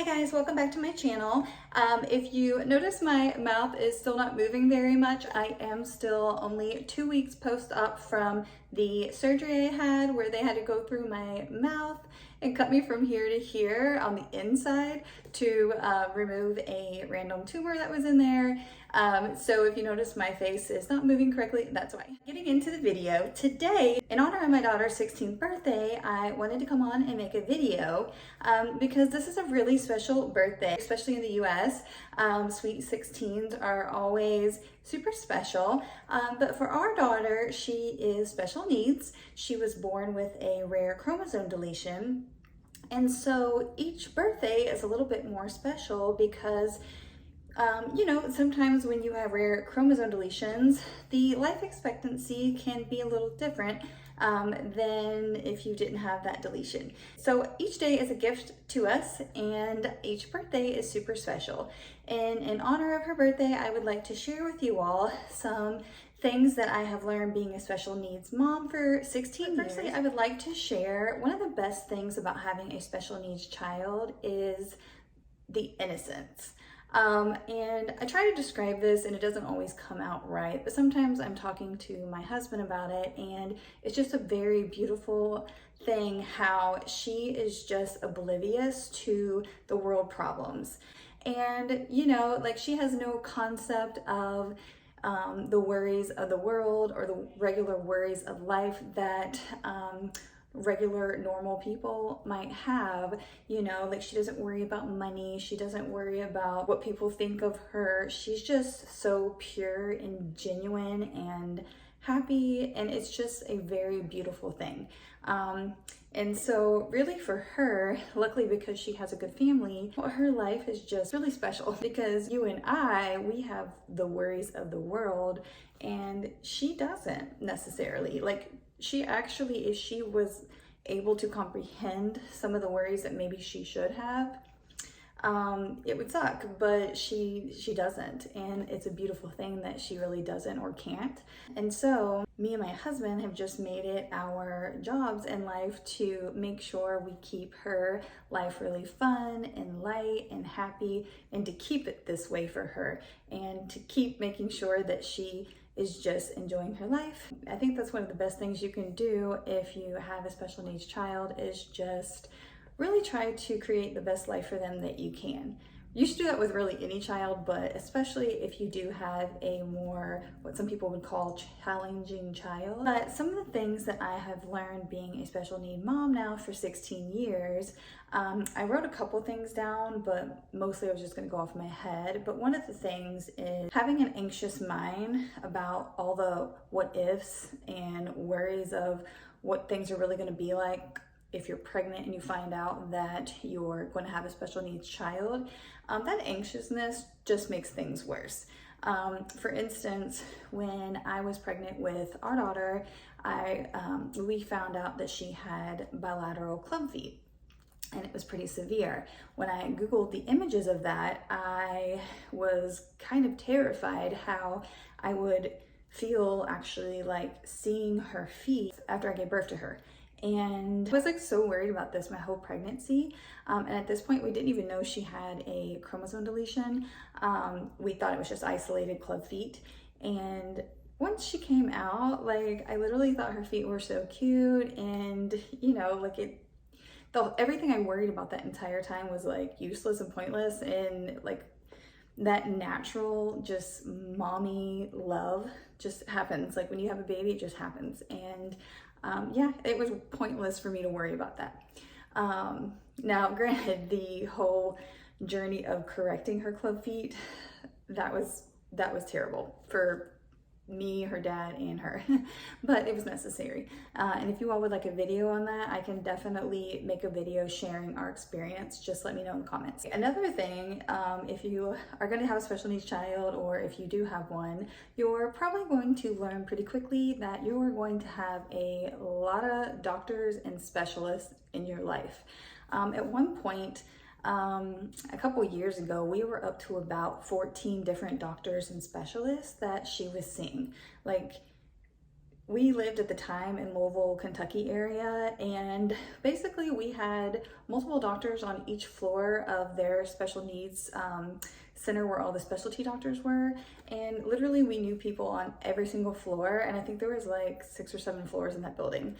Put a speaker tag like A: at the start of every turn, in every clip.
A: Hi guys, welcome back to my channel. If you notice my mouth is still not moving very much, I am still only 2 weeks post-op from the surgery I had where they had to go through my mouth and cut me from here to here on the inside to remove a random tumor that was in there. So if you notice my face is not moving correctly, that's why. Getting into the video, today, in honor of my daughter's 16th birthday, I wanted to come on and make a video because this is a really special birthday, especially in the US. Sweet 16s are always super special, but for our daughter, she is special needs. She was born with a rare chromosome deletion, and so each birthday is a little bit more special because you know, sometimes when you have rare chromosome deletions, the life expectancy can be a little different than if you didn't have that deletion. So each day is a gift to us, and each birthday is super special. And in honor of her birthday, I would like to share with you all some things that I have learned being a special needs mom for 16 years. Firstly, I would like to share one of the best things about having a special needs child is the innocence. And I try to describe this and it doesn't always come out right, but sometimes I'm talking to my husband about it and it's just a very beautiful thing how she is just oblivious to the world problems. And, you know, like she has no concept of the worries of the world or the regular worries of life that regular normal people might have. You know, like she doesn't worry about money, she doesn't worry about what people think of her. She's just so pure and genuine and happy, and it's just a very beautiful thing. And so really for her, luckily because she has a good family, her life is just really special because you and I, we have the worries of the world and she doesn't necessarily. Like she actually, if she was able to comprehend some of the worries that maybe she should have, it would suck, but she doesn't, and it's a beautiful thing that she really doesn't or can't. And so me and my husband have just made it our jobs in life to make sure we keep her life really fun and light and happy, and to keep it this way for her, and to keep making sure that she is just enjoying her life. I think that's one of the best things you can do if you have a special needs child, is just really try to create the best life for them that you can. You should do that with really any child, but especially if you do have a more, what some people would call, challenging child. But some of the things that I have learned being a special need mom now for 16 years, I wrote a couple things down, but mostly I was just gonna go off my head. But one of the things is having an anxious mind about all the what ifs and worries of what things are really gonna be like if you're pregnant and you find out that you're going to have a special needs child. That anxiousness just makes things worse. For instance, when I was pregnant with our daughter, we found out that she had bilateral club feet, and it was pretty severe. When I Googled the images of that, I was kind of terrified how I would feel actually like seeing her feet after I gave birth to her. And I was like so worried about this my whole pregnancy. And at this point, we didn't even know she had a chromosome deletion. We thought it was just isolated club feet. And once she came out, like I literally thought her feet were so cute, and you know, like everything I worried about that entire time was like useless and pointless, and like that natural just mommy love just happens. Like when you have a baby, it just happens. And yeah, it was pointless for me to worry about that. Now, granted, the whole journey of correcting her club feet, that was terrible for me, her dad, and her, but it was necessary. And if you all would like a video on that, I can definitely make a video sharing our experience. Just let me know in the comments. Another thing, if you are going to have a special needs child, or if you do have one, you're probably going to learn pretty quickly that you're going to have a lot of doctors and specialists in your life. At one point, a couple years ago, we were up to about 14 different doctors and specialists that she was seeing. Like we lived at the time in Louisville, Kentucky area, and basically we had multiple doctors on each floor of their special needs center where all the specialty doctors were. And literally we knew people on every single floor, and I think there was like 6 or 7 floors in that building.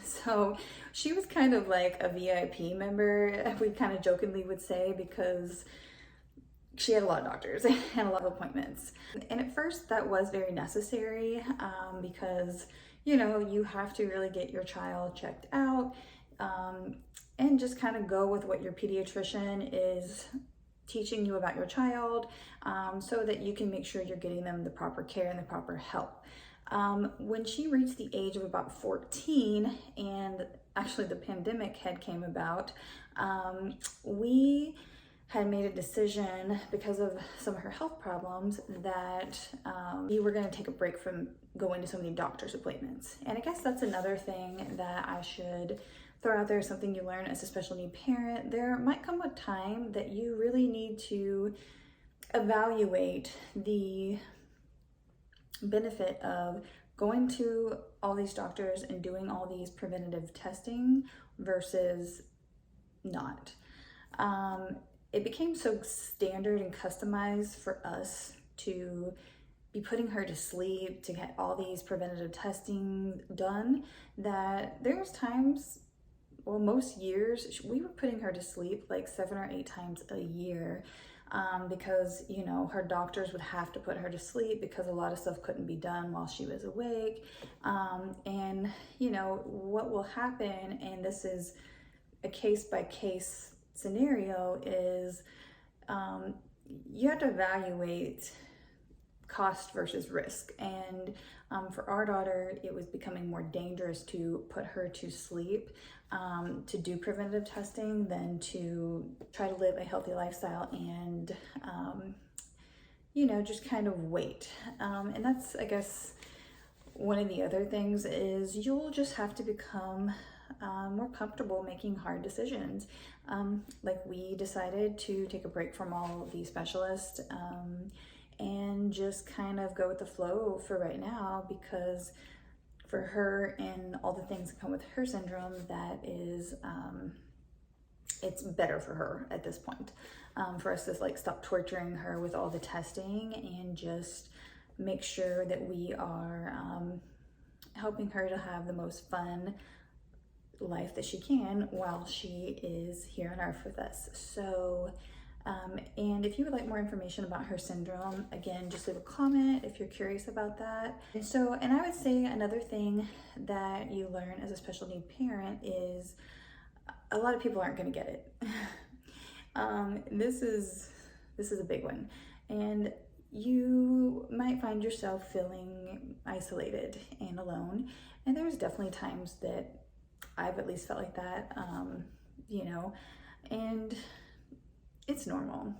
A: So she was kind of like a VIP member, we kind of jokingly would say, because she had a lot of doctors and a lot of appointments. And at first that was very necessary because, you know, you have to really get your child checked out and just kind of go with what your pediatrician is teaching you about your child so that you can make sure you're getting them the proper care and the proper help. When she reached the age of about 14 and actually the pandemic had came about, we had made a decision because of some of her health problems that we were going to take a break from going to so many doctor's appointments. And I guess that's another thing that I should throw out there, something you learn as a special need parent. There might come a time that you really need to evaluate the benefit of going to all these doctors and doing all these preventative testing versus not. It became so standard and customized for us to be putting her to sleep, to get all these preventative testing done, that there was times, well, most years, we were putting her to sleep like 7 or 8 times a year because, you know, her doctors would have to put her to sleep because a lot of stuff couldn't be done while she was awake. And, you know, what will happen, and this is a case-by-case scenario, is you have to evaluate cost versus risk. And for our daughter, it was becoming more dangerous to put her to sleep to do preventative testing than to try to live a healthy lifestyle and you know, just kind of wait. And that's, I guess, one of the other things is you'll just have to become more comfortable making hard decisions. Like we decided to take a break from all of these specialists and just kind of go with the flow for right now, because for her and all the things that come with her syndrome, that is, it's better for her at this point. For us to like stop torturing her with all the testing and just make sure that we are helping her to have the most fun life that she can while she is here on earth with us. So and if you would like more information about her syndrome, again, just leave a comment if you're curious about that. And I would say another thing that you learn as a special need parent is a lot of people aren't going to get it. This is a big one, and you might find yourself feeling isolated and alone. And there's definitely times that I've at least felt like that, you know, and it's normal.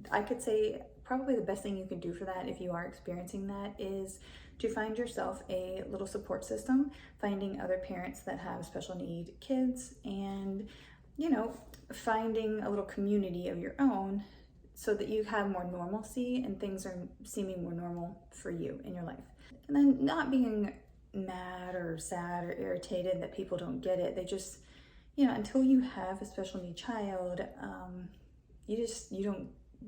A: I could say probably the best thing you can do for that, if you are experiencing that, is to find yourself a little support system, finding other parents that have special need kids, and, you know, finding a little community of your own so that you have more normalcy and things are seeming more normal for you in your life. And then not being mad or sad or irritated that people don't get it. They just, you know, until you have a special need child,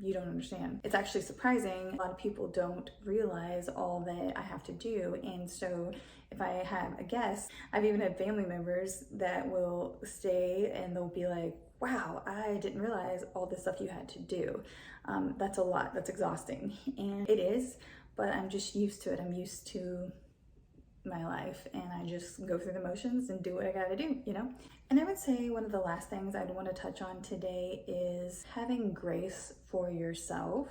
A: you don't understand. It's actually surprising. A lot of people don't realize all that I have to do. And so if I have a guest, I've even had family members that will stay and they'll be like, wow, I didn't realize all the stuff you had to do. That's a lot, that's exhausting. And it is, but I'm just used to it. I'm used to my life and I just go through the motions and do what I gotta do, you know? And I would say one of the last things I'd want to touch on today is having grace for yourself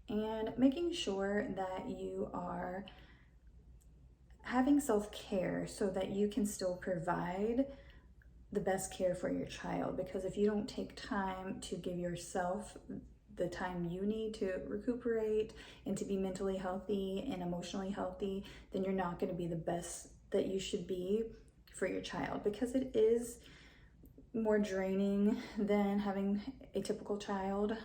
A: and making sure that you are having self-care so that you can still provide the best care for your child. Because if you don't take time to give yourself the time you need to recuperate and to be mentally healthy and emotionally healthy, then you're not going to be the best that you should be for your child, because it is more draining than having a typical child.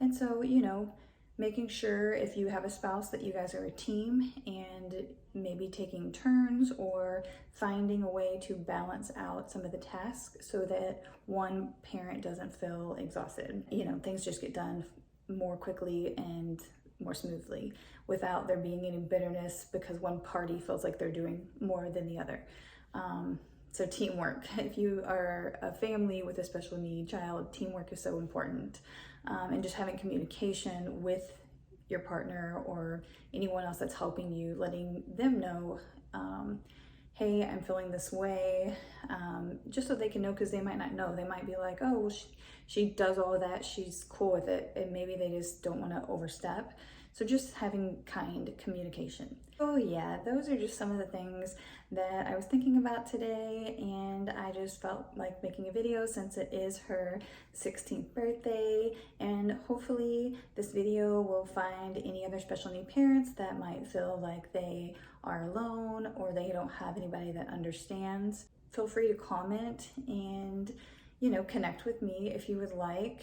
A: And so, you know, making sure if you have a spouse that you guys are a team, and maybe taking turns or finding a way to balance out some of the tasks so that one parent doesn't feel exhausted. You know, things just get done more quickly and more smoothly without there being any bitterness because one party feels like they're doing more than the other. So teamwork. If you are a family with a special need child, teamwork is so important. And just having communication with your partner or anyone else that's helping you, letting them know, hey, I'm feeling this way, just so they can know, because they might not know. They might be like, oh, well, she does all of that, she's cool with it, and maybe they just don't want to overstep. So just having kind communication. Oh yeah, those are just some of the things that I was thinking about today, and I just felt like making a video since it is her 16th birthday, and hopefully this video will find any other special need parents that might feel like they are alone or they don't have anybody that understands. Feel free to comment and, you know, connect with me if you would like.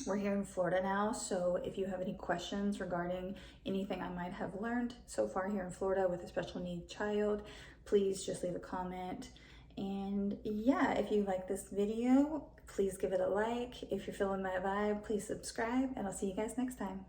A: We're here in Florida now, so if you have any questions regarding anything I might have learned so far here in Florida with a special needs child, please just leave a comment. And yeah, if you like this video, please give it a like. If you're feeling my vibe, please subscribe, and I'll see you guys next time.